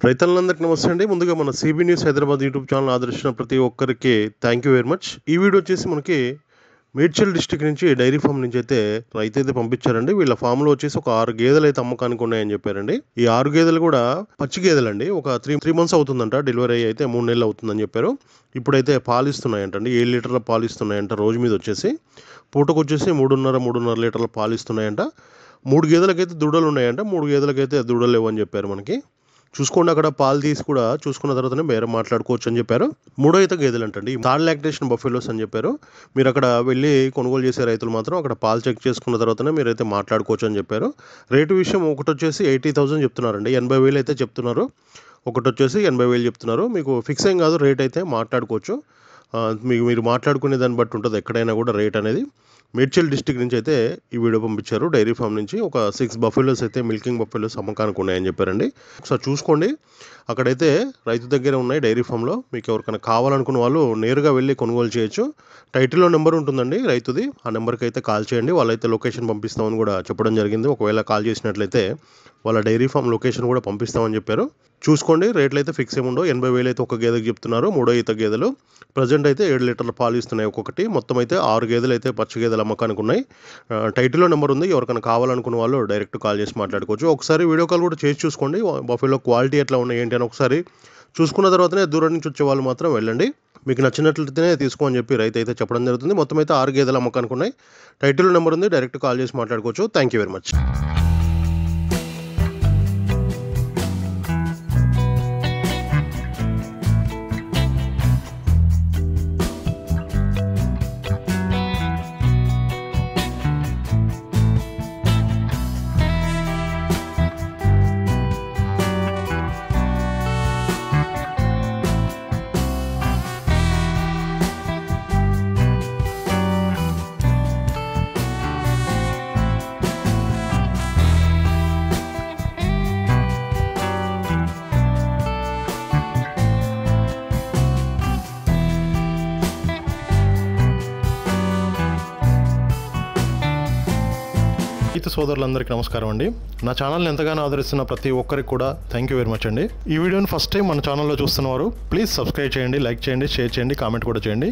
రైతులందరికీ నమస్తే అండి. ముందుగా మన CB news Hyderabad YouTube channel ఆదరించిన ప్రతి ఒక్కరికి థ్యాంక్ యూ వెరీ మచ్. ఈ వీడియో వచ్చేసి మనకి మేడ్చల్ డిస్ట్రిక్ట్ నుంచి డైరీ ఫామ్ నుంచి అయితే రైతు అయితే పంపించారండి. వీళ్ళ ఫామ్లో వచ్చేసి ఒక 6 గేదెలు అయితే అమ్మకానికి ఉన్నాయని చెప్పారండి. ఈ 6 గేదెలు కూడా పచ్చి గేదెలండి. ఒక 3 months అవుతుందంట, డెలివరీ అయితే 3 నెలలు అవుతుందని చెప్పారు. ఇప్పుడైతే పాలు ఇస్తున్నాయంటండి. 7 లీటర్ల పాలు ఇస్తున్నాయంట రోజు మీద వచ్చేసి. పూటకు వచ్చేసి 3.5 లీటర్ల పాలు ఇస్తున్నాయంట. 3 గేదెలకైతే దూడలు ఉన్నాయంట, 3 గేదెలకైతే దూడలు లేవని చెప్పారు మనకి. చూసుకోండి, అక్కడ పాలు తీసి కూడా చూసుకున్న తర్వాతనే బేరం మాట్లాడుకోవచ్చు అని చెప్పారు. 3వ ఈత గేదెలు అంటండి, థర్డ్ లాక్టేషన్ బఫెలోస్ అని చెప్పారు. మీరు అక్కడ వెళ్ళి కొనుగోలు చేసే రైతులు మాత్రం అక్కడ పాలు చెక్ చేసుకున్న తర్వాతనే మీరైతే మాట్లాడుకోవచ్చు అని చెప్పారు. రేటు విషయం ఒకటి వచ్చేసి 80,000 చెప్తున్నారండి, 80,000 అయితే చెప్తున్నారు. ఒకటి వచ్చేసి 80,000 చెప్తున్నారు. మీకు ఫిక్స్ ఏం కాదు, రేట్ అయితే మాట్లాడుకోవచ్చు. మీరు మాట్లాడుకునే దాన్ని బట్టి ఉంటుంది ఎక్కడైనా కూడా రేట్ అనేది. మేడ్చల్ డిస్ట్రిక్ట్ నుంచి అయితే ఈ వీడియో పంపించారు. డైరీ ఫామ్ నుంచి ఒక 6 బఫెలోస్ అయితే మిల్కింగ్ బఫెలోస్ అమ్మకానికి ఉన్నాయని చెప్పారండి. ఒకసారి చూసుకోండి, అక్కడైతే రైతు దగ్గర ఉన్నాయి డైరీ ఫామ్లో. మీకు ఎవరికైనా కావాలనుకున్న వాళ్ళు నేరుగా వెళ్ళి కొనుగోలు చేయొచ్చు. టైటిల్లో నెంబర్ ఉంటుందండి రైతుది, ఆ నెంబర్కి అయితే కాల్ చేయండి. వాళ్ళైతే లొకేషన్ పంపిస్తామని కూడా చెప్పడం జరిగింది. ఒకవేళ కాల్ చేసినట్లయితే వాళ్ళ డైరీ ఫామ్ లొకేషన్ కూడా పంపిస్తామని చెప్పారు. చూసుకోండి, రేట్లు అయితే ఫిక్స్ ఏముండో. 80,000 అయితే ఒక గేదెకి చెప్తున్నారు. 3వ ఈత గేదెలు ప్రజెంట్ అయితే 7 లీటర్ల పాలు ఇస్తున్నాయి ఒక్కొక్కటి. మొత్తం అయితే 6 గేదెలు అయితే పచ్చి గేదెలు అమ్మకానికి ఉన్నాయి. టైటిల్లో నెంబర్ ఉంది, ఎవరికైనా కావాలనుకున్న వాళ్ళు డైరెక్ట్ కాల్ చేసి మాట్లాడుకోవచ్చు. ఒకసారి వీడియో కాల్ కూడా చేసి చూసుకోండి, బఫెలో క్వాలిటీ ఎట్లా ఉన్నాయి ఏంటి అని ఒకసారి చూసుకున్న తర్వాతనే దూరం నుంచి వచ్చే వాళ్ళు మాత్రం వెళ్ళండి. మీకు నచ్చినట్లయితేనే తీసుకోని చెప్పి రైతు అయితే చెప్పడం జరుగుతుంది. మొత్తం అయితే 6 గేదెలు అమ్మకానికి ఉన్నాయి. టైటిల్లో నెంబర్ ఉంది, డైరెక్ట్ కాల్ చేసి మాట్లాడుకోవచ్చు. Thank you very much. రైతు సోదరులందరికీ నమస్కారం అండి. నా ఛానల్ని ఎంతగానో ఆదరిస్తున్న ప్రతి ఒక్కరికి కూడా థ్యాంక్ యూ వెరీ మచ్ అండి. ఈ వీడియోని ఫస్ట్ టైం మన ఛానల్లో చూస్తున్నవారు ప్లీజ్ సబ్స్క్రైబ్ చేయండి, లైక్ చేయండి, షేర్ చేయండి, కామెంట్ కూడా చేయండి.